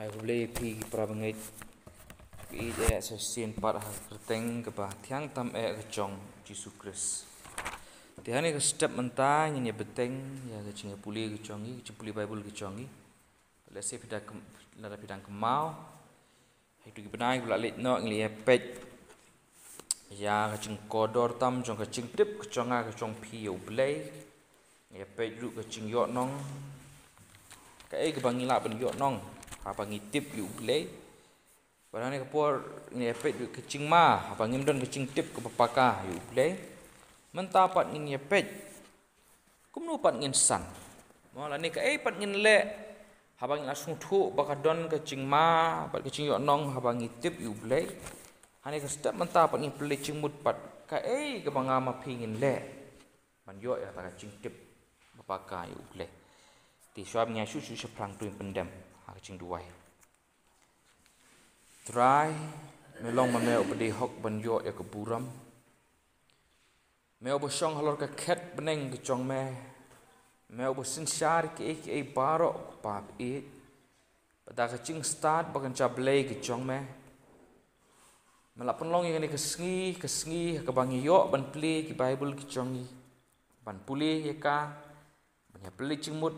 Ai boleh pi prabangai pi dia sesien par kerteng ke bah tiang tam ke chong Jesus Christ. Tiang ni ke step mentah ni beteng ya ke cinga puli ke chongi, puli Bible ke chongi. Let's say pada lara pidang kemau. Itu ki benai pula lit no ngli epet. Ya ke cing kodor tam chong ke cing tip ke chonga ke chong pi yo blay. Epet ru ke cing yo nong. Kai ke bangila ben yo nong. Apa ngitip yu blay. Padahal ni kapur ni epet yu kecing ma. Apa ngimdon kecing tip ke papaka yu blay. Mentapat ni epet. Kumnu pat ngin san. Malah ni kai pat ngin le. Apa ngin asung thu bakadon kecing ma. Pat kecing yu nong apa ngitip yu blay. Hani ke step mentapat ngin pelai cingmut pat. Kai ke bangama pingin le. Man yo ya tak kecing tip papaka yu blay. Ti suam nya su seprang tu pendam. Kecing duai. Try melong mamel bedi hok banjo ya keburam. Mel bosong halor ke ket beneng ke chong me. Mel bosin syar ke barok pap it. Pada kecing start bagan cablay ke chong me. Melap penlong yang ni kesengi ke bangi yo ban pli ke Bible ke chongi. Ban puli ya ka. Banyak pli cingmut.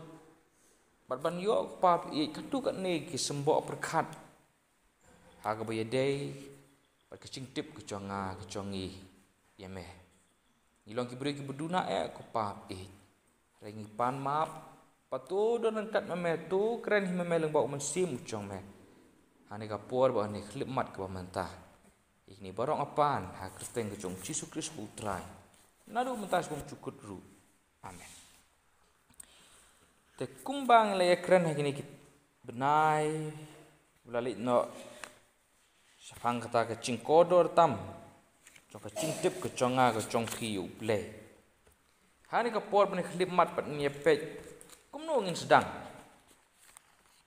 Ban yo pap i katu kat ni ki sembok perkat. Haga baya day pat kecing tip ke chonga ke chongi ya meh. Ngilong ki beri ki beduna ko pap i. Rengi pan map patu don kat meme tu keren hi meme leng bau mensim chong meh. Hani ka por ba ni klip mat ke mentah. Ini barong apan ha kristeng ke chong Jesus Kristus utrai. Nadu mentah sung cukut ru. Amen. Te kumbang le keren hagini kit benai ulali no sapang kata ke cing kodor tam chong ke cing tip ke chonga ke chong piu play hani ka por bani klip mat pat ni pet kumno ngin sedang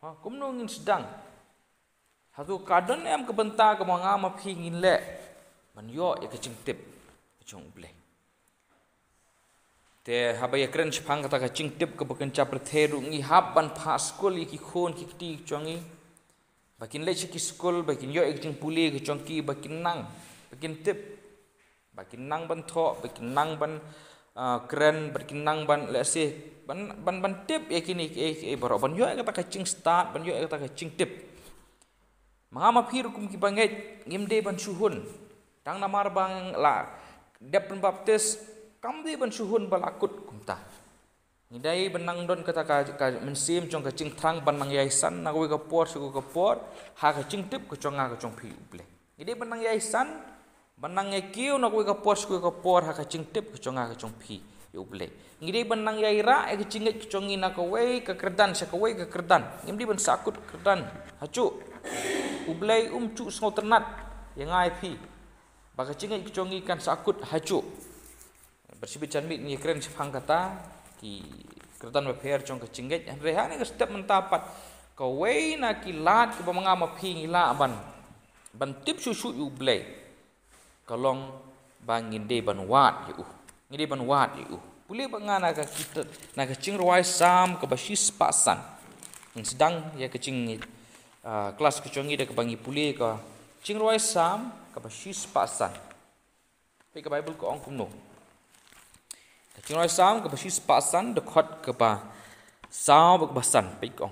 kumno ngin sedang hatu kadon em ke benta ke manga ma phi ngin le man yo ya ke cing tip ke chong play te habaya keren sepang kata kacing tip ke bekenca pertheru ngi haban pa skul iki khon ki ti chongi bakin le ki skul bakin yo ikting puli ke chongki bakin nang bakin tip bakin nang ban tho bakin nang ban keren bakin nang ban le se ban tip yakini e baro ban yo kata kacing start ban yo kata kacing tip mangama phiru kum ki banget ngimde ban suhun tang namar bang la dep baptis kambi ban suhun balakut kumta. Ngidai benang don kata ka mensim chong ka cing thang banang yaisan na ka por su ka por ha ka cing tip ka chonga ka chong phi uble. Ngidai benang yaisan banang ye kiu na ka por su ka por ha ka cing tip ka chonga ka chong phi uble. Ngidai benang yaira e ka cingit ka chongi na ka wei ka kerdan sa ka wei ka kerdan. Ngimdi ban sakut kerdan hacu uble cu sngo ternat yang ai phi. Ba ka cingit ka chongi kan sakut hacu. Bersibit canbit ni keren sepang kata ki kertan beper chong ke cingget rehane ke step mentapat ka wei na ki lat ke manga ma phi ngila ban tip susu yu blay kalong bangin de ban wat yu ngide ban wat yu puli bangana ka kita na ke cing rwai sam ke basis pasan yang sedang ya ke cing kelas ke chongi de ke bangi puli ka cing rwai sam ke basis pasan pe ke Bible ko ong kumno Cingoi sam ke basis pasan dekat ke ba sao ke basan pekong.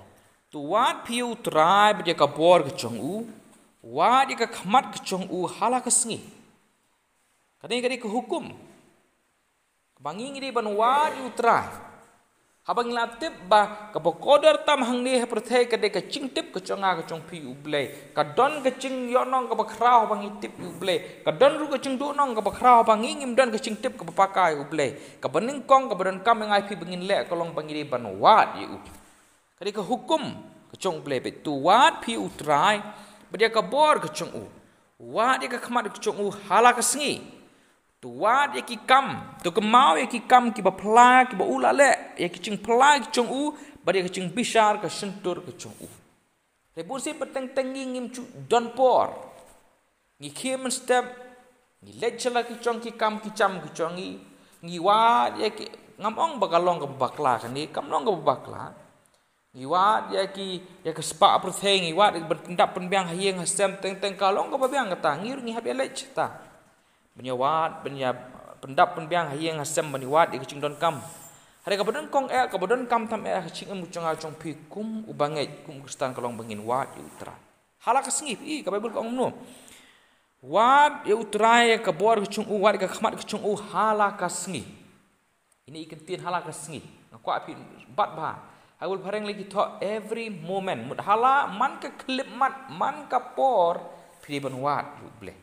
Tu wat piu trai dia ka bor ke chong u, wat dia ka khamat ke chong u hala ke sengi. Kadang-kadang ke hukum. Bangi ngidi ban wat u trai. Habang latip ba ka bokodar tam hang ni perthai ke de ka cing tip ke chonga ke chong pi u blay. Ka don ke cing yo nong ka bakrao bangi tip u blay. Ka don ru ke cing du nong ka bakrao bangi ngim don ke cing tip ke pakai u blay. Ka bening kong ka badon kam ngai pi bengin le kolong bangi de ban wat yu. Kadi ka hukum ke chong blay pe tu wat pi u trai. Bedia ka bor ke chong u. Wat dia ka khamat ke chong u hala ke sengi. Tu wat ya ki kam, tu kemau ya ki kam ki ba pla ki ba ula le, ya ki cing pla ki chong u, ba dia ki cing bishar ka sentur ke chong u. Te pun si peteng tengi ngim chu don por. Ngi kim step, ngi lechala ki chong ki kam ki cham ki chongi, ngi wat ya ki ngamong ba kalong ka bakla kan ni, kam long ka bakla. Iwat ya ki spa pertheng iwat bendap penbiang hieng hasem teng kalong ka babiang kata ngir ngi habi lech ta. Benyawat benya pendap penbiang hieng hasem beniwat di kecing don kam. Hari kabadon kong kabadon kam tam kecing mucung acong pikum ubanget kum kustan kalong bangin wat yu utra. Hala kasngip ka Bible kong no. Wat yu utra ya ka bor kecung wat ka khamat kecung hala kasngip. Ini ikan tien hala kasngip. Ngakwa api bat bah. I will pareng lagi thought every moment. Mud hala man ka klip man ka por pri ban wat yu ble.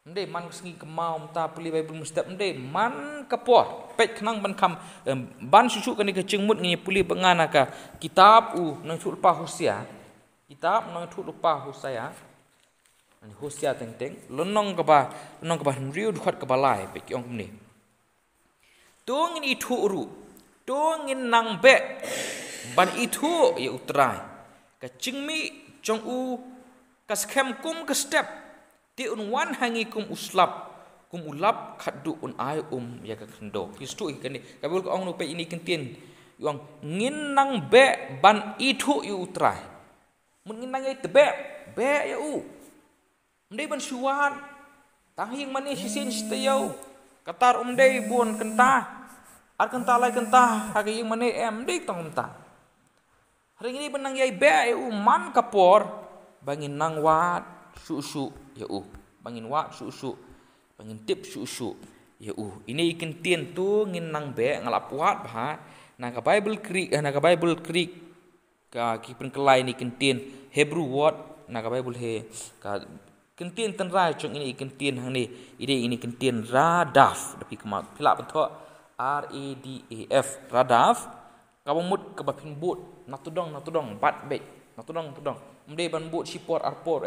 Mde man sengi kemau ta peli Bible mustap mde man ka por pet khnang ban kam ban susu kan ka cengmut ngi puli bangana ka kitab nang thul pa Hosea. Kitab nang thul pa Hosea. Ani Hosea teng lonong ka ba riu dukhat ka balai pe kyong ni. Tung ini thu ru Tungin nang be ban itu ya utrai ka cingmi jong ka skem kum ka step ti un wan hangi kum uslap kum ulap khaddu un ai ya ka khendo kistu ikani ka bul ko ong no pe ini kentien yang ngin nang be ban itu ya utrai mun ngin nang te be ya mdei ban suwan tanghing mani sisin stayau katar umdei buon kentah ar kentah lai kentah hagi yang mane dik tong kentah. Hari ini benang yai be man kapor bangin nang wat su ya bangin wat su bangin tip su ya ini ikan tien tu ngin nang be ngalap wat bah na ka Bible Greek ka kipen kelai ni ikan tien Hebrew word na ka Bible he ka ikan tien tan rai chong ini ikan tien hang ni ini ikan tien radaf tapi kemak pilak betul RADAF radaf kabamut kabapin bot natudong bat bet natudong mde ban bot sipor arpor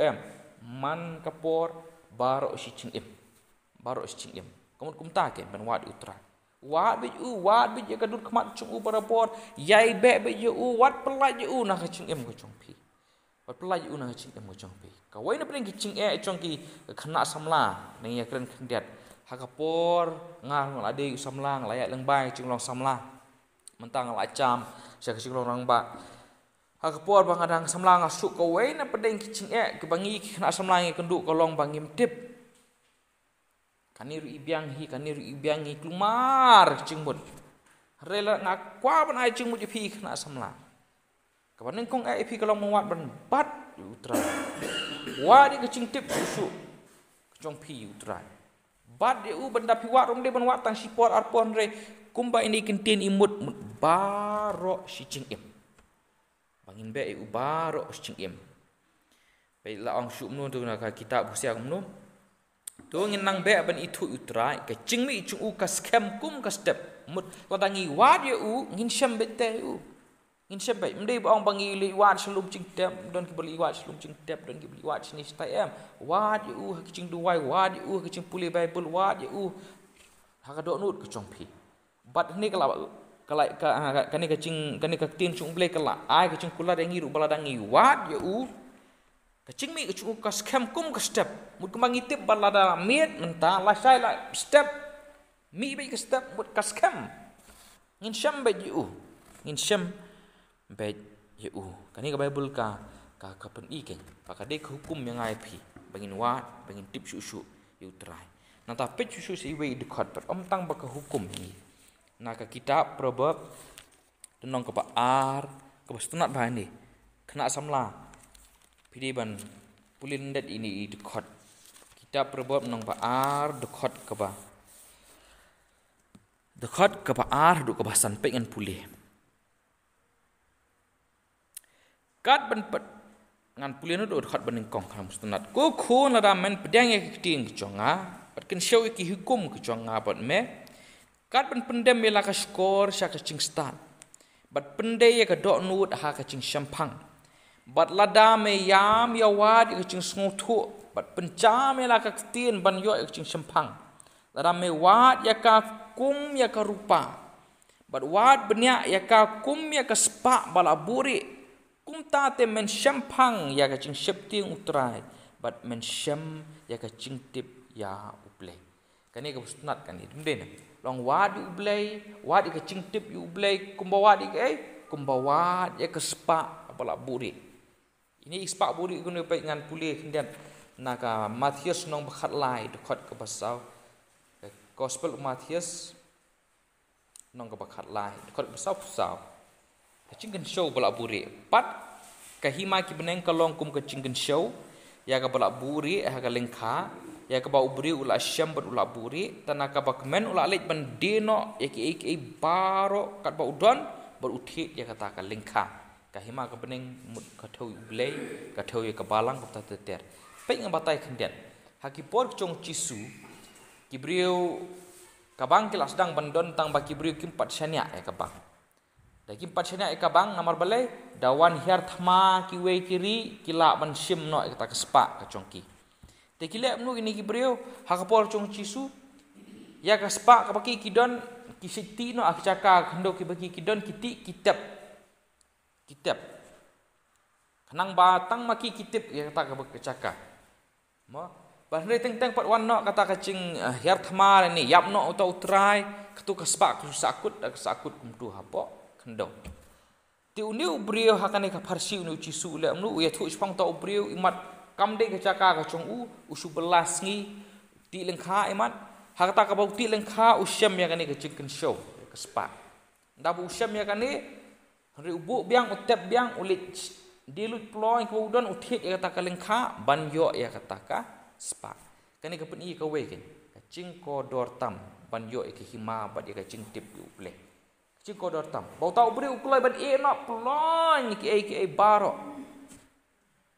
man kapor baro si cing im kamut kumta ke ban wad utra wad be ya kadut khamat chung parapor yai be ya wad pelaj na ka cing im ko chong pi wad pelaj na ka cing im ko chong pi ka wai na pring ki cing chong ki khana samla ni ya kren khendiat hakapor ngal ade samlang layak lengbai chung long samla mentang la cham sia chung long rang ba hakapor bang adang samlang asuk ko we na pedeng kicing ke bangi kena samlang kenduk kolong bangim tip kanir ibiang hi klumar cingmut rela ngakwa ban ai cingmut pi kena samlang kapan kong ai pi kolong mawat ban bat utra wa di kicing tip susu kecong pi utra Bad dia benda piwak rom dia benwat tang sipor arpon re kumba ini kentien imut baro si cing im. Bangin be baro si cing im. Baiklah ang syuk mnu tu nak kitab Hosea mnu. Tu ngin nang be ban itu utrai ke cing mi chung ka scam kum ka step mut wadangi wad dia ngin syam bete ngin syam be mdei bang bangi li wad selum cing tep don ki beli wad selum cing tep don ki beli wad sini stai wad dia ha cing duai wad dia ha cing puli Bible wad dia ha ka dok nut ke chong pi bat ni kalai kani ka cing kani ka tin chung ble kala ai ka cing kula dangi ru baladangi wad dia ka cing mi ka chung ka scam kum ka step mut kemangi tip balada miet mentah la sai la step mi be ka step mut ka scam ngin syam be dia ngin syam bet ya kani ka Bible ka pen iken pakade hukum yang ai pi bangin wat bangin tip susu yu trai na ta pet susu si we dekat per om tang baka hukum ni na ka kitab proverb tenong ka ar ka bastunat bahan ni kena samla pidi ban pulin dat ini dekat kitab proverb nong ar dekat ka ar du ka basan pe ngan pulih kat ban pet ngan pulino do khat ban kong kham sunat ko khon la men pedang ek ting chonga pat ken show ki hukum ki chonga pat me kat ban pendem mela ka skor sha ka ching stan bat pende ye ka do nut ha ka ching shampang bat lada me yam ya wad ka ching sngo thu bat penca mela ka tin ban yo ka ching shampang lada me wad ya ka kum ya ka rupa bat wad benya ya ka kum ya ka spa bala buri kumta te men shampang ya ka ching shepting utrai but men sham ya ka ching tip ya uplay kani ka sunat kani dumden long wadi ublay wadi ka ching tip you ublay kumba wadi ka kumbawat ya ke sepak apalak buri. Ini sepak buri guna baik ngan pulih kemudian naka Matius nong bakhat lai dekat ke pasau Gospel Matius nong ke bakhat lai dekat ke pasau. Kecingkan show balak buri. Pat kahima ki beneng kalong kum kecingkan show ya ka balak buri ha ka lengkha ya ka ba ubri ula syam ber ula buri tanaka ba kemen ula lek ban deno ya ki baro kat ba udon ber uthi ya kata ka lengkha kahima ka beneng mut ka thau ublei ka thau ya ka balang ka ter pe ngam batai kendian haki por chong cisu kibriu kabang kilas dang bandon tang ba kibriu kimpat syania ya ka bang dagi empat syania eka bang namar balai dawan hiar thma kiwe kiri kila ban sim no kata kespa ka chongki te kila mnu ini kibreu hakapor chong cisu ya ka spa ka baki kidon kisiti no akchaka khando ki baki kidon kiti kitab kanang batang maki kitab ya kata ka baki chaka mo bahre teng pat wan no kata kacing hiar thma ni yap no uta utrai ketu ka spa ku sakut kumtu hapo kendo ti uniu brio hakane ka farsi uniu cisu le amnu ya thu spang ta brio imat kamde ka caka ka chong usu belas ngi ti lengkha imat hakata ka bau ti lengkha usyam ya kane ka chicken show ka spa ndabu usyam ya kane ri ubu biang utep biang ulit dilut ploy ka udon uthit ya kata ka lengkha banyo ya kata ka spa kane ka pen i ka we ka ching ko dor tam banyo e ka hima bad ya ka ching tip u ple Ciko dortam. Bau tahu beri ukulai ban enak pelan ki baro.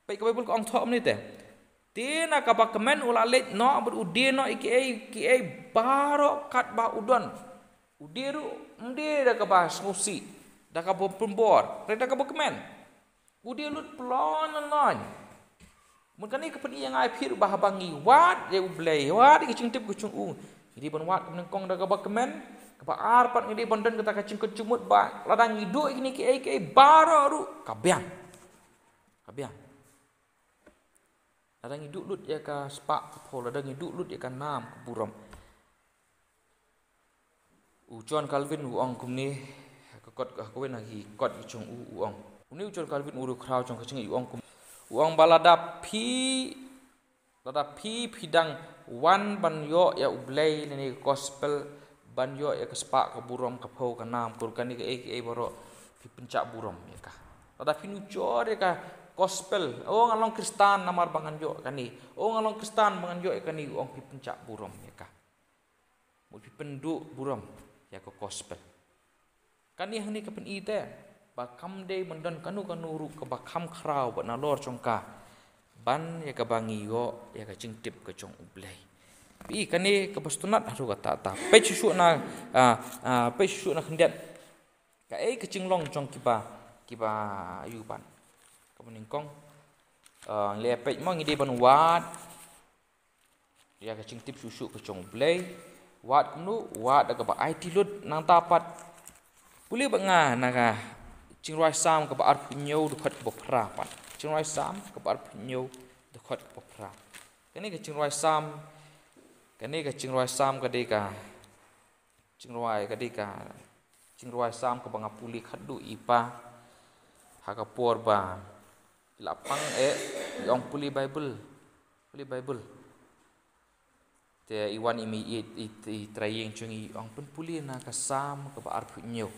Baik ke Bible ko ang thom ni te. Tina ka ba kemen ula let no ber ude no ki baro kat ba udon. Udiru mde da ka ba smusi. Da ka bo pembor. Reda ka ba kemen. Ude lut pelan non. Mun kan ni ke pen yang ai phir ba bangi wat ye ublei wat ki cingtip ku chung Jadi ban wat kemen kong da ka ba kemen Kapa arpat ngidi bondan kata kacing kecumut ba ladang hidup ini ki baro ru kabiang ladang hidup lut ya ka spak po ladang hidup lut ya ka nam ke buram John Calvin uang kumni kot ka kowen lagi kot chung uang uni John Calvin uru krau chung kacing uang kum uang balada pi pidang wan ban yo ya ublei ni gospel banyo ya kespak ke burom ke pau ke nam kurkan ni ke baro pi pencak burom ya ka ada pinu jor ya ka gospel ngalong Kristen namar bangan yo kan ni ngalong Kristen bangan yo kan ni pi pencak burom ya ka mu pi penduk burom ya ka gospel kan ni hang ni ke pen i te bakam de mendon kanu ru ke bakam krau ba na lor chongka ban ya ka bangi yo ya ka cingtip ke chong ublei Pi kani kepastunat haru kata ta pe susu na kendian ka kecing long chong kiba yuban kemuning kong le pe mo ngide ban wat ya kecing tip susu ke chong blei wat nu wat da ka ba ai tilut nang tapat puli ba nga naga ching roi sam ka ba ar pnyo du khat ba phra pan ching roi sam ka ba ar pnyo du khat ba phra kani ke ching roi sam Kani ka cingruai sam kadika cingruai sam ka banga puli khadu ipa haka porba lapang yong puli Bible te iwan imi i trayeng chungi ong pun puli na ka sam ka ba arpu nyo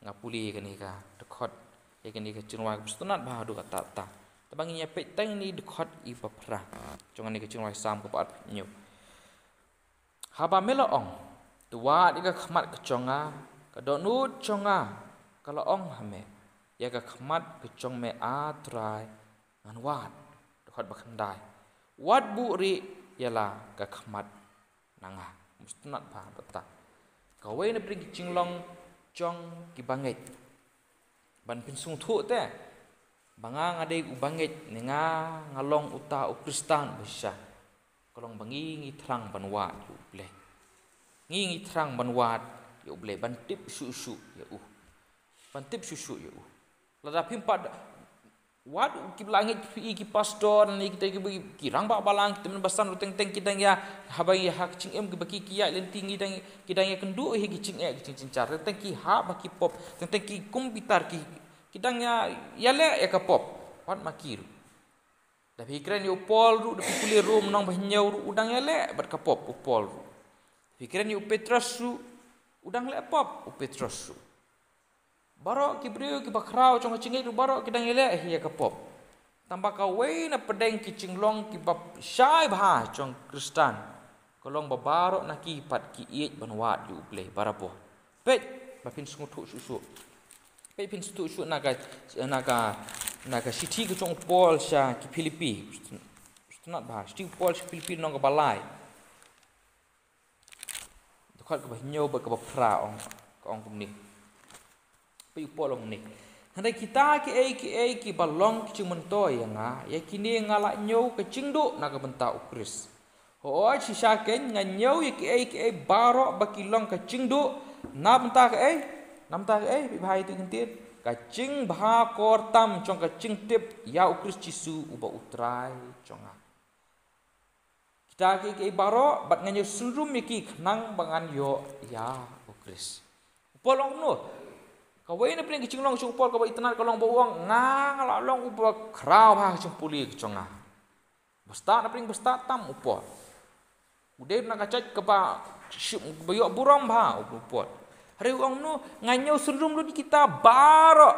nga puli kani ka dekot e kani ka cingruai bustunat ba hadu ka ta tabangi nya pe tang ni dekot ipa pra chungani ka cingruai sam ka ba arpu nyo Haba melo ong tua di ka khmat ke chonga ka donut chonga kalau ong hame ya ka khmat ke chong me atrai an wat dekat bakandai wat buri yala ka khmat nanga mustunat ba bata ka we na pergi cinglong chong ki banget ban pinsung thu te banga ngade u banget ninga ngalong uta u Kristen bisa Kolong bangi ngi terang banwat yu ble. Ngi terang banwat yu ble bantip susu ya Bantip susu ya Lada pimpat Wat ki langit ki pastor ni kita ki rang ba balang kita men basan ruteng teng kita ya habai hak cing em ki baki ki ya lenting kita ya kendu hi ki cing cing car teng ki ha baki pop teng ki komputer ki kita ya le ya ka pop wat makir da pikiran yo pol ru da pikuli rum nong bahnyau ru udang ya le bat ka pop pol ru pikiran yo Petrus ru udang le pop Petrus ru barok ki brio ki bakrau chong cingit ru barok ki dang ele ya ka pop tambah ka wei na pedeng ki cinglong ki bab syai bha chong Kristan kolong ba barok na ki pat ki iet banwat yu ple barapo pet bapin sungu susu pet pin su naga siti ki chong Paul sha ki Filipi not bha siti Paul ki Filipi nong ka balai dokhat ka ba nyo ba ka ba pra ong kum ni pi polong ni handai kita ki balong ki cing mentoy nga ya kini ngala nyau ke cingdu na ka benta ukris ho si saken nga nyau ya ki baro bakilong ke cingdu na benta ke bi bhai tu kentir ka cing bha kor tam chong ka cing tip ya ukris cisu uba utrai chonga kita ki baro bat nga surum ki nang bangan yo ya ukris polong no kawai na piling kicing long chung pol kawai itanar kalong bawang ngang ala long upo kraw ha chung puli kicunga basta na piling basta tam upo udah na kacaj kaba bayok buram ha upo hari uang no nganyau sundum lu di kita baro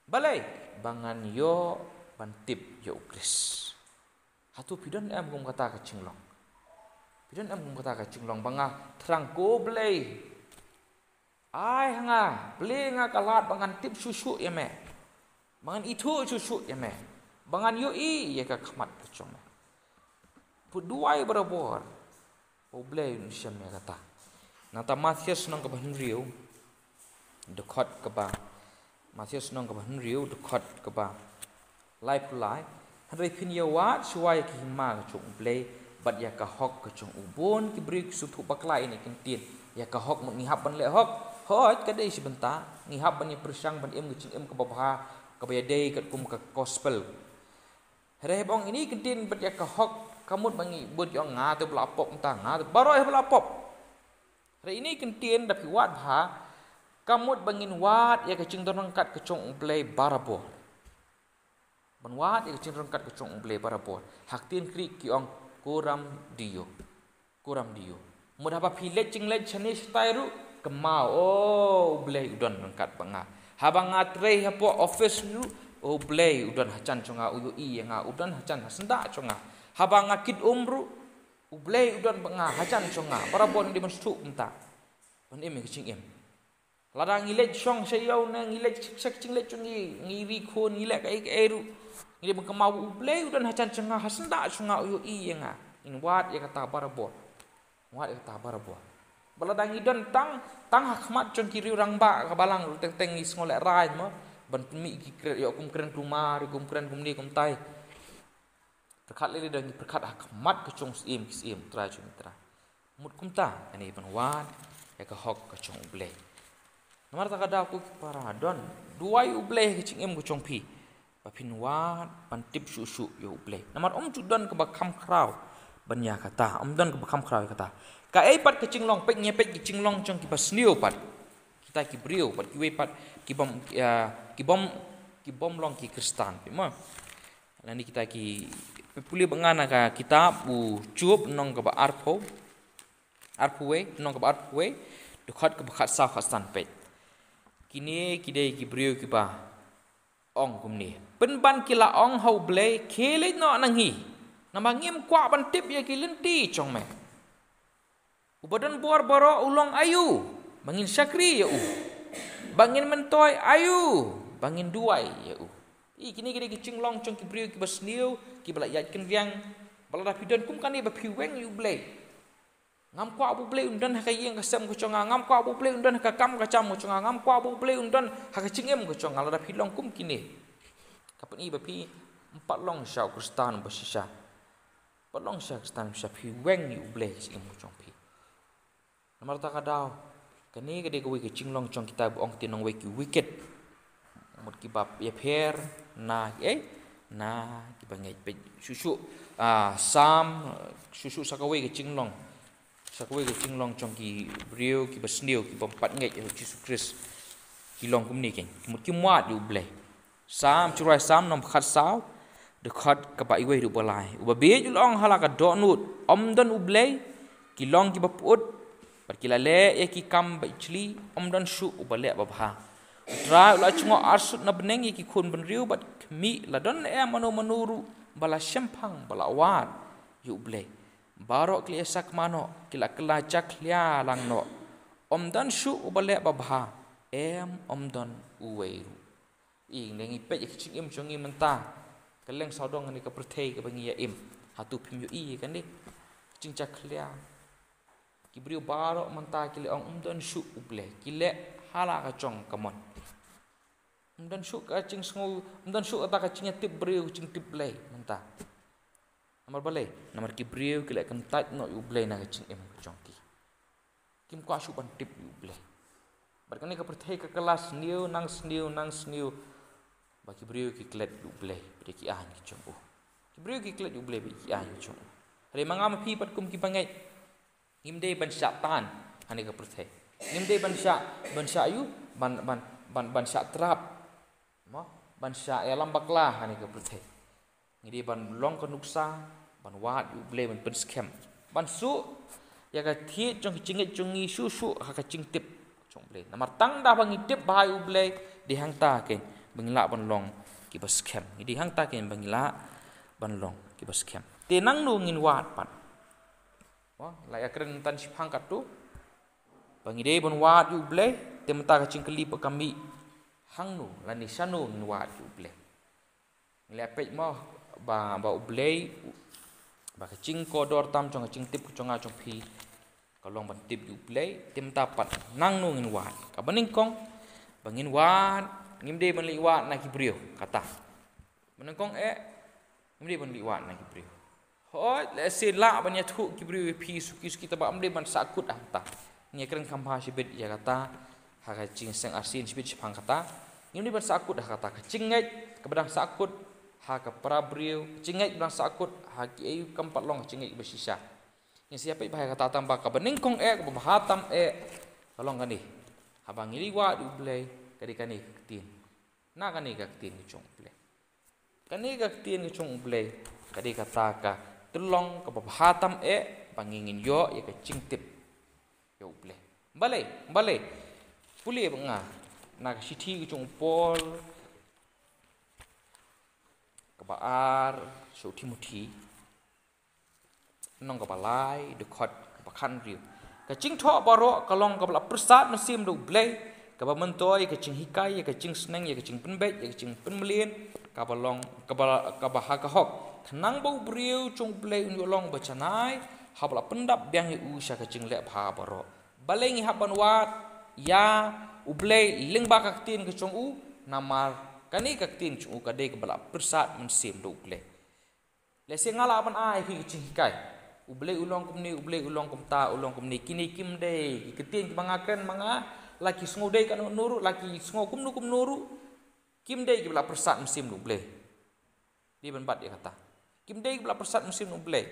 balai bangan yo bantip yo ukris hatu pidan em gum kata kicing long pidan em gum kata kicing long banga terang ko belai ai hanga beli nga kalat bangan tip susu ya me bangan itu susu ya me bangan yo ya ka khamat kecong me pu duai barabor o blei nusyam ya kata nata Matius nong ka Henriu dekat ke ba Matius nong ka Henriu dekat ke ba lai pulai handai pin ya wat suai ki hima kecong blei bat ya ka hok kecong ubon ki brik sutu baklai ni kentin ya ka hok ngihap ban le hok hot kadai sebentar ngihap ban persang ban em ngicing em ke babha ke bayadai kat kum ke gospel rebong ini kentin bat ya ka hok kamut bangi bud yo nga tu belapop entah nga baro belapop hari ini kentin dapi wat bha kamut bangin wat ya ke cing dorangkat ke chong blai barabo ban wat ya ke cing dorangkat ke chong blai barabo hak tin kri ki ong kuram dio mudah ba pilet cing le chani stairu kemau blai udon rangkat banga habang atre hapo office ru blai udon hacan chonga uyu i nga udon hacan senda chonga habang akid umru blai udon banga hacan chonga para bon di masuk entah ban em kecing em ladang ngilek chong sayau na ngilek sek cing le chongi ngiri khon ngilek ai eru ngile kemau blai udon hacan chonga hasenda chonga uyu i nga in wat ya kata para bon wat ya kata para bon baladang idon tang hakmat chong kiri orang ba kabalang teng is ngolek rai mo ban mi ki kret yo kum kren rumah kum kren kum ni kum tai perkat le dang perkat hakmat ke chong sim tra chong tra mut kum ta ani ban wan ya ka hok ke chong ble nomor ta kada ku para don duai uble ke ching em ke chong pi ba pin wan ban tip susu yo uble nomor chu don ke ba kham kraw ban ya kata don ke ba kham kraw kata ka ai pat ke cinglong pek nyepet ke cinglong chong ki pasnio pat kita ki brio pat ki we pat ki bom long ki Kristan pema lani kita ki puli bangana ka kitab bu cup nong ka ba arpuwe nong ka ba arpuwe dekhat ke bakhat sa khastan pet kini kidai ki brio ki ba ong kumni penban kila ong hau blai khele no nanghi namangim kwa ban tip ya ki lenti chong me ubadan buar baro ulong ayu bangin syakri ya bangin mentoy ayu bangin duai ya kini kini kicing long chong ki brio ki basniu ki balak yat ken riang balada pidon kum kani ba piweng yu blai ngam kwa bu blai undan ha kayeng kasam ko chonga ngam kwa bu blai undan ha kam ka cham ko chonga ngam kwa bu blai undan ha ka cingem ko chonga lada pilong kum kini kapan i ba pi empat long syau Kristan basisha palong syau Kristan sya piweng yu blai cingem ko chong pi nomor ta kadau kani gede ko wiki cinglong chong kita ong tinong wiki wicked một cái bắp ya pher na cái bằng ngày pe susu sam susu sakaway cái ching long trong cái brio cái bắp snail cái bắp pat ngày Jesus Christ cái long cũng này cái một cái muat du ble sam churai sam nom khat sao được khát cái bài quay được balai uba bê ju long hala cái đọ nút dan uble cái long cái bắp út bật cái lệ cái cam bảy chli dan su uba lệ bắp ha ra la chungo arsut na beneng ki khun ben riu bat mi la don manuru bala sempang bala wat yu ble baro kli esak mano kila kala chak lia lang no dan su ubale babha dan uwei ing nengi pe ki ching im chongi menta kaleng saudong ni ka perthei ka bangi ya im hatu phim yu i kan di ching chak lia ki brio baro menta kili dan su uble kile hala ka chong kamon dan su ka ching sngo dan su ata ka ching tip breu ching tip play menta namar balai namar ki breu ki la kan tat no u play na ka ching em ka chong ki kim kwa su ban tip u play bar kan ka perthai ka kelas nang sniu ba ki breu ki klet u play bre ki an ki chong ki breu ki klet u play be ki an ki chong re mangam phi pat kum ki bangai imde ban syatan ani ka perthai imde ban sya yu ban sya trap ban sya alam baklah hani ka perthai ngidi ban long ka nuksa ban wat yu ble ban pen scam ban su ya ka thi chong chinget chungi su ha ka ching tip chong ble namar tang da bang tip ba yu ble di hang ta ke bangila ban long ki bas scam ngidi hang ta ke bangila ban long ki bas scam te nang nu ngin wat pat la ya kren tan sipang kat tu bangide ban wat yu ble te mata ka ching kali pa kami hang nu la ni sanu wat u ble lepet mo ba uble ba ka ching kodor tam chong ching tip chong a chong phi ka long ban tip u ble tim ta pat nang nu ngin wat ka baning kong bangin wat ngim de ban li wat na ki brio kata baning kong ngim de ban li wat na ki brio hoi le se la ban ya thu ki brio phi su kita ba amde ban sakut ta nge kren khamha sibet ya kata ha ka ching seng asin sibet phang kata ini ban sakut dah kata cinget ke bedang sakut ha ke prabriu cinget bedang sakut ha ki ayu kampat long cinget bersisa ni siapa bahaya kata tambah ka beningkong ke bahatam tolong kan ni habang iri wa du blai kadi kan ni tin na kan ni ka tin chong blai kan ni ka tin chong blai kadi kata ka tolong ke bahatam pangingin yo ya ke cingtip yo blai balai puli banga nak siti ke chung pol ke baar so Timothy nong ke balai dekat ke bakan riu ke ching tho baro ke long ke bala persat mesim do blai ke ba mentoi ke ching hikai ke ching sneng ke ching penbet ke ching penmelien ke balong ke ba ha ke hok thnang bau briu chung blai un long ba chanai ha bala pendap biang u sha ke ching le pha baro balai ngi haban wat ya ublay ling bakak tin ke chong u namar kani kak tin chung u kadai ke bala persat mensim do ublay le se ngala ban ai ki ching kai ublay ulong kumni ublay ulong kumta ulong kumni kini kim dei ke tin bangaken manga laki sngo dei kan nuru laki sngo kumnu kim dei ke bala persat mensim do ublay di ban bat dia kata kim dei ke bala persat mensim do ublay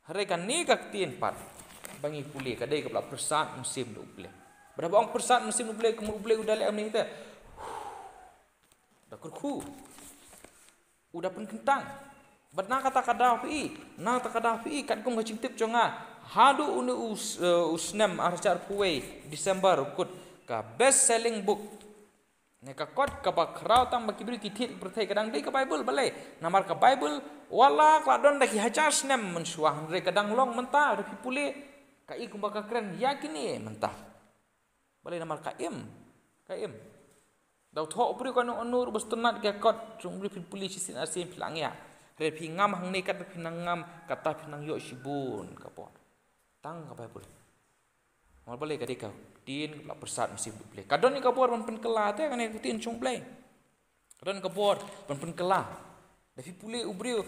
hare kan ni kak tin pat bangi puli kadai ke bala persat mensim do ublay berapa orang persat mesin ublay udah le amni kita dah kurku udah pun kentang batna kata kadafi na kata kadafi kat kum ngacing tip chonga hadu unu usnem archar kuwe December kut ka best selling book ne ka kot ka ba khrau tam ba kibri kithit perthai kadang dei ka Bible balai namar ka Bible wala kladon dah ki hajar snem mensuah re kadang long mentah re pule ka ikum ba ka kren yakini mentah balai namar kaim dau tho upri kan onur bustunat ke kot jumri pil polisi sin asim pilangya re pingam hang ne kat pinangam kata pinang yo sibun kapot tang ka Bible mal balai ka dikau tin la persat mesim ble kadon ni kapor ban pen kela te kan tin chung ble kadon kapor ban pen kela dafi pule ubrio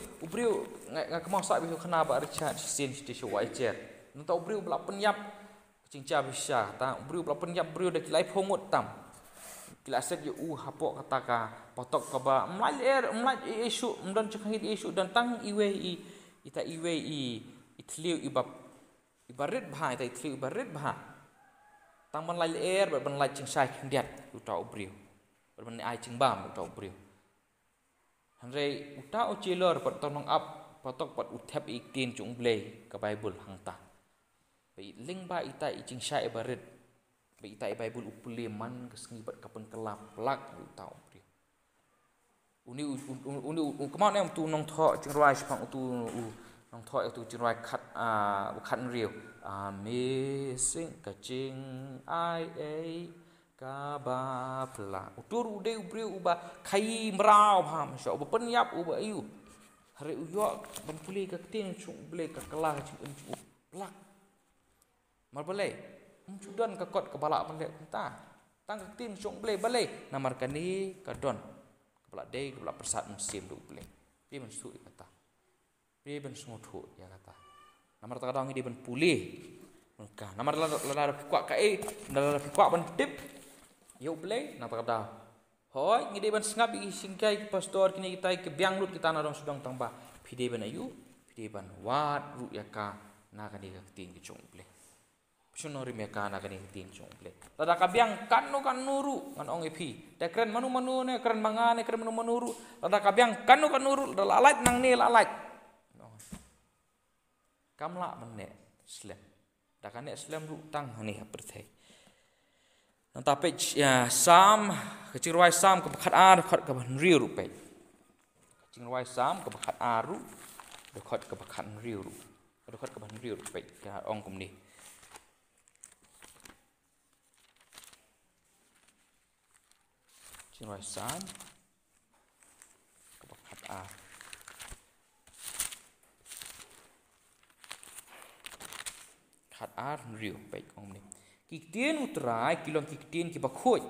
ngai kemau sak bi khana ba richard sin station wajer nta ubrio bla penyap cingca bisa ta bru bla penyap bru dak lai phongot tam kila set yo hapok kataka potok ka ba mlai isu mdon chakahit isu dan tang iwe ita iwe itliu ibarit bha ita itliu ibarit bha tang ban lai ban lai ching sai khndiat uta ubriu ban ai ching bam uta ubriu hanre uta ochelor pat tonong up potok pat uthap iktin chung blei ka bible hangta bai ling ba ita ching sai barit bai ita bible upule man kesngi bat kapen kelap lak uta ubriu uni kemau nem tu nong tho ching rai spang tu nong tho tu ching rai khat riu amazing ka ching ai ka ba pla utur ude ubriu uba khai mrau pham sho ba pen yap uba ayu hari uyo ban puli ka tin chung ble ka kala chung plak mar bale chudan ka kot ka bala ban le ta tang ka tin chung ble bale namar kani ka don ka bala dei ka bala persat musim du ble pi ban su kata pi ban smutu ya kata namar ta kadang di ban puli ka namar la kwa ka la kwa ban tip yo ble na ta kadang hoi ngide ban sngap i singkai pastor kini kita ke biang lut kita narong sudang tangba pide ban ayu pide ban wat ru yaka na ka ni ka tin ki chung ble sunori me ka na ka ni tin chung ble tada ka biang kanu kanuru ngan ong epi da kren manu ne kren mangane kren manu manuru tada ka biang kanu kanuru da lalat nang ni lalat kamla banne islam da ka ne islam ru tang hani haperthai tapi sam kecing ruai sam ke bakat ar khat ke ban riu ru pe kecing ruai sam ke bakat aru dekat ke bakat riu ru dekat ke ban riu ru pe ka ong kum ni kecing ruai sam ke bakat ar khat ar riu pe ong ni kiktian utrai kilong kiktian ki bakhoj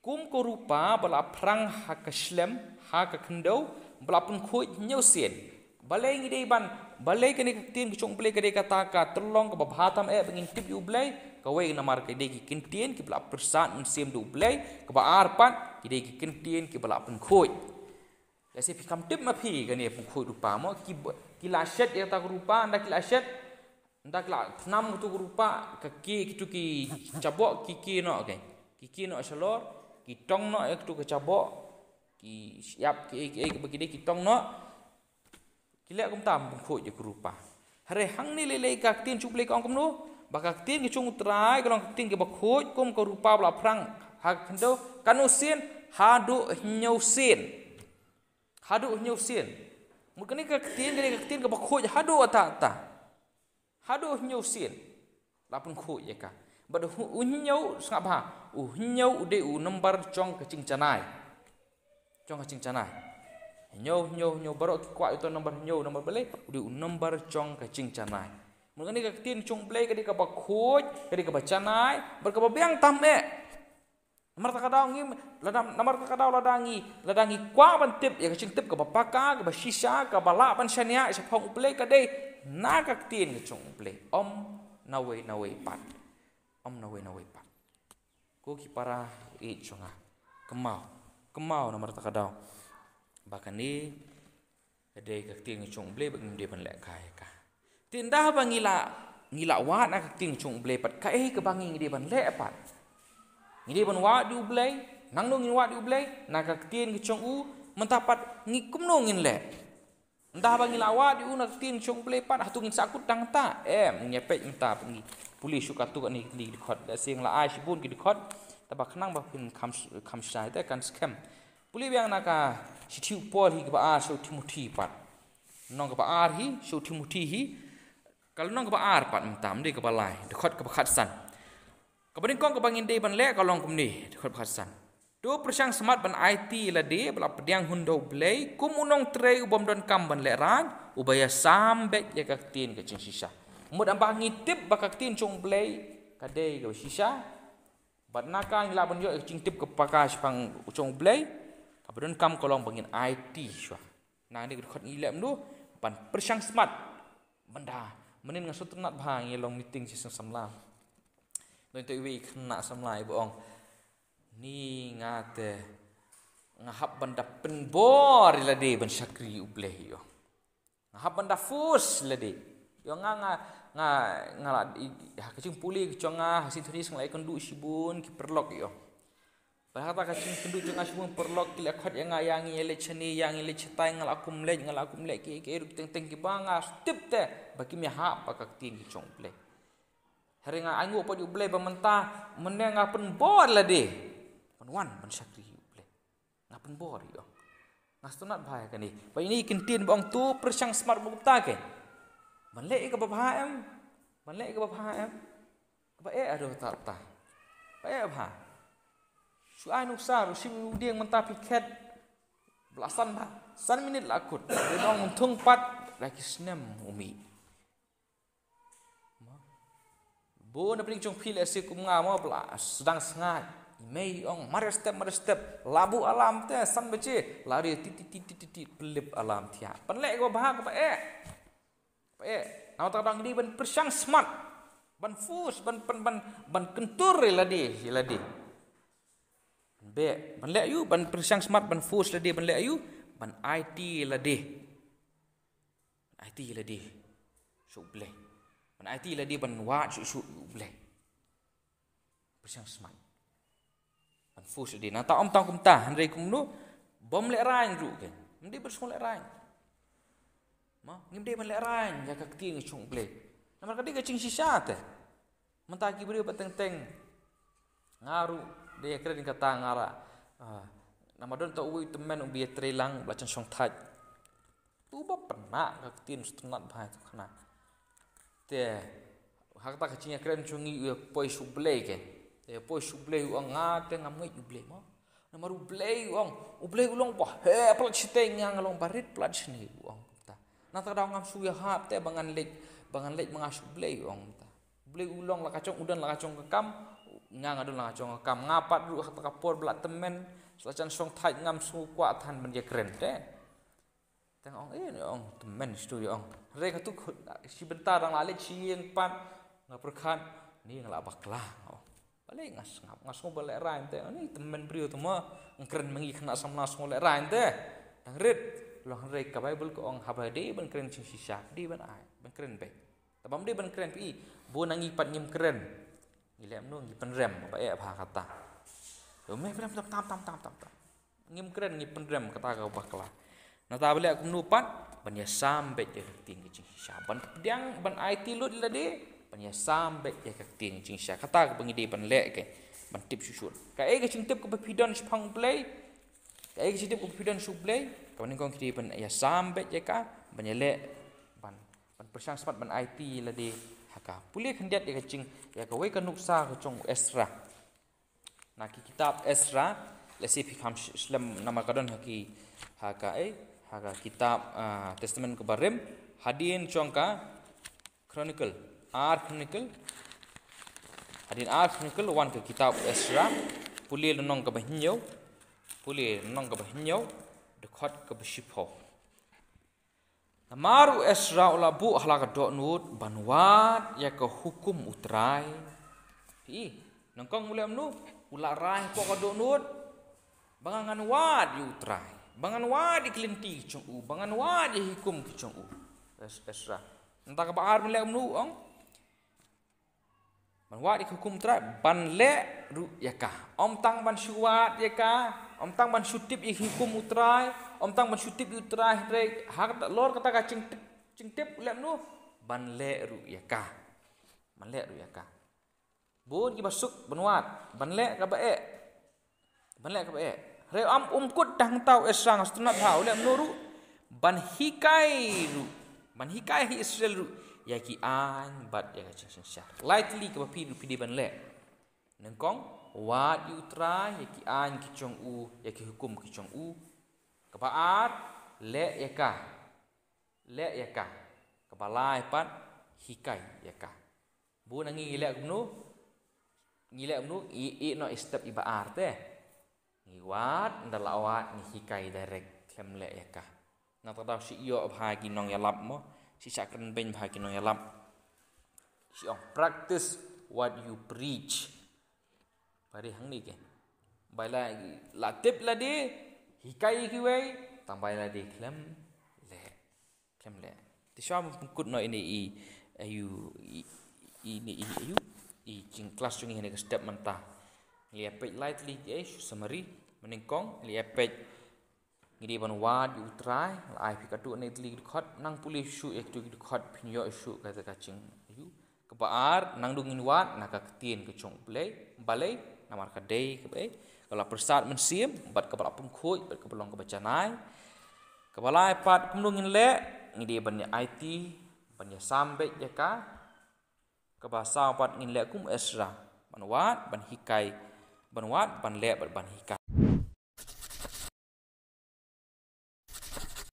kum ko rupa bala prang ha ka shlem ha ka khndo bala pun khoj nyau sen balai ngidei ban balai kani kiktian ki chong ble ka de kata ka tolong ka babhatam bangin tip yu ble ka wei namar ka de ki kiktian ki bala persat sem du ble ka ba arpat ki de ki kiktian ki bala pun khoj ya se pikam tip ma phi ka ne pun khoj rupa mo ki la shet ya ta rupa anda ki la shet ndaklah nam tu rupa kaki kitu ki cabok kiki no okay kiki no salor ki tong no ek tu ke cabok ki siap ki bagi dia ki tong no kilek kum tam khoj je rupa hare hang ni lele ka tin chuple ka kum no baka tin ki chung trai ka long tin ki bakhoj kum ko rupa bla prang ha khndo kanu sin hadu nyau sin mukani ka tin ka bakhoj hadu ata hado nyau sin lapun khu ye ka bad nyau sngap ha nyau de number chong ka ching chanai nyau barok kwa itu number bale de number chong ka ching chanai mengani ka tin chung play ka di ka ba khoj ka di ka ba chanai bar ka ba biang tam namar ta kadau ngi namar ta kadau ladangi kwa ban tip ya ka ching tip ka ba paka ka ba shisha ka ba la ban shania sa phong play ka de nakak tin ke chung ple nawe pat ko ki para chunga kemau namar ta kadau bakani ade kak tin chung ple bang de ban le kai ka tin dah ngila wa nak tin chung ple pat ka ke bangi de ban le pat ngide ban wa du ple nang no ngin wa du ple nakak tin ke chung u mentapat ngikum no ngin le entah bagi lawa di unak tin chung plepat hatungin sakut tang ta nyepek entah pengi polis suka tu ni di khot da sing la ai sibun ki di khot ta ba khnang ba pin kham sai ta kan scam polis yang naka sitiu pol hi ba a so timuthi pat nong ba ar hi so timuthi hi kal nong ba ar pat mtam de ka ba lai di khot ka ba khat san ka ba kong ka bangin de ban le ka long kum ni di khot khat san do persang smart ban IT la de bla pediang hundo blay kum unong tre ubom don kam ban le ran ubaya sambek ya ka tin ka ching sisa mud amba ngitip ba ka tin chung blay ka de ka sisa bat naka ngla ban yo ching tip ka pakas pang chung blay ka don kam kolong bangin IT swa na ni khot ilem do ban persang smart banda menin ngasut nat bhang ye long meeting si samlam don to wi khna samlai bo ong ni ngate ngahap banda penbor lade ban syakri ubleh yo ngahap banda fus lade yo nga kacing puli kecong hasin turis ngalai kendu sibun ki perlok yo bahata kacing kendu jong sibun perlok ki lekhat yang ayangi ele chani yang ele cetai ngal akum lek ki teng ki banga stip te baki mi hap pakak ting ki chong ubleh hari nga angu pa ubleh bamenta meneng penbor lade panwan ban syakri ubleh ngapen bor yo ngastunat bahaya kan ni ba ini kentin bang tu persang smart bukta ke manlek ke babaem ba aduh ta ba ba su ai nuksa si udiang menta piket belasan ba san minit lakut dong untung pat lagi snem umi bo na pring chong phil ase kum nga mo bla sedang sengat mei ong mare step labu alam te san bece lari ti pelip alam tia panlek go bahag pa naw ta dang di ban persang smart ban fus ban kentur ladi be ban lek yu ban persang smart ban fus ladi ban lek yu ban IT ladi so bleh ban IT ladi ban wa su bleh persang smart ban fus ladi na ta om tang kum ta han rei kum nu bom lek rain ru ke mndi bersong lek rain ma ngimde ban lek rain ya ka ting chung bleh namar ka di ka ching sisa te mentaki beri pateng ngaru dia keren kata ngara nama don ta uwi temen ubi trelang belacan song taj tu ba pernah ka tin stunat bhai tu khana te hakta ka chinya keren chungi poi suble ke te poi suble u nga te ngamui uble mo namaru uble ulong ba he plat chiteng yang along barit plat sini uang ta na ta dang ngam suya hap te bangan lek mangas uble uang ta uble ulong la kacong udan la kacong kekam ngang adun la kacong kekam ngapat ru hakta kapor belak temen selacan song thai ngam su kwa than ban je keren te tang ong ong temen stu ong re ka tu si bentar dang lale chieng pat ngaperkhan ni ngala baklah balik ngas ngo balik rain te ni temen brio tu ma keren mengi kena samna ngo lek rain te dang rit lo re ka bible ko ong habade ban keren sing sisa di ban ai ban keren be tabam di ban keren pi bo nangi pat ngim keren ngilem nu ngi penrem ba bha kata yo me keren tam ngim keren ngi penrem kata ka baklah na ta balik aku nupat ban ya sambe je ting cing sisa ban diang ban IT lut lade ban ya sambe je ting cing sisa kata ka bangide ban lek ke ban tip susun ka e ke cing tip ko pidon spang play ka e ke cing tip ko pidon su play ka ban kong kidi ban ya sambe je ka ban ya lek ban persang smart ban IT lade haka pulih hendiat ya kecing ya ka we ka nuksa ka chong Esra na ki kitab Esra lesi phikam islam nama kadon haka kitab testament ke barem hadin chongka chronicle hadin wan ke kitab Esra pulih nong ka bahinyau dekat ke besipho namaru Esra ulabu ahlaka dok nut banwat ya ke hukum utrai nongkong mulai amnu ula rai ko ka dok nut bangangan wad yu utrai bangan wad di kelinti chong u bangan wad di hukum ki chong u Esra entah ka baar mulai amnu ong ban wad di hukum utrai ban le ru yakah om tang ban suwat yakah om tang ban sutip i hukum utrai om tang ban sutip utrai re hak lor kata ka cing tip lem nu ban le ru yakah bon ki basuk banwat ban le ka bae re am kut dang tau Esra ngastunat ha lem nu ru ban hikai hi Israel ru ya ki an bat ya cing syah lightly ka pi ban le nengkong wat utrai ya ki an ki chong u ya ki hukum ki chong u kabaat le yaka kabalai pat hikai yaka bu nangi ngilek gumnu i no step ibaar te ngiwat ndalawat ni hikai direct klem le yaka na ta daw si yo bhagi nong yalap mo si sakren ben bhagi nong yalap si practice what you preach pari hang ni ke baila la tip la de hikai ki wei tambai la de klem le ti sham kut no ini ayu ini ayu jing kelas jung ini ke step mentah li epek lightly summary meningkong li epek ngidi ban wad utrai ai pikatu ne tli khot nang puli shu ek tu khot phinyo shu ka kaching ayu kebaar nang dungin wat naka ketien ke chong play balai namar ka dei ke be kalau persat mensim bat ke balapun khoi bat ke belong ke bacanai ke balai pat kumdungin le ngidi ban IT ban ya sambe ya ka ke bahasa pat ngin le kum esra ban wat ban hikai ban wat ban le ban hikai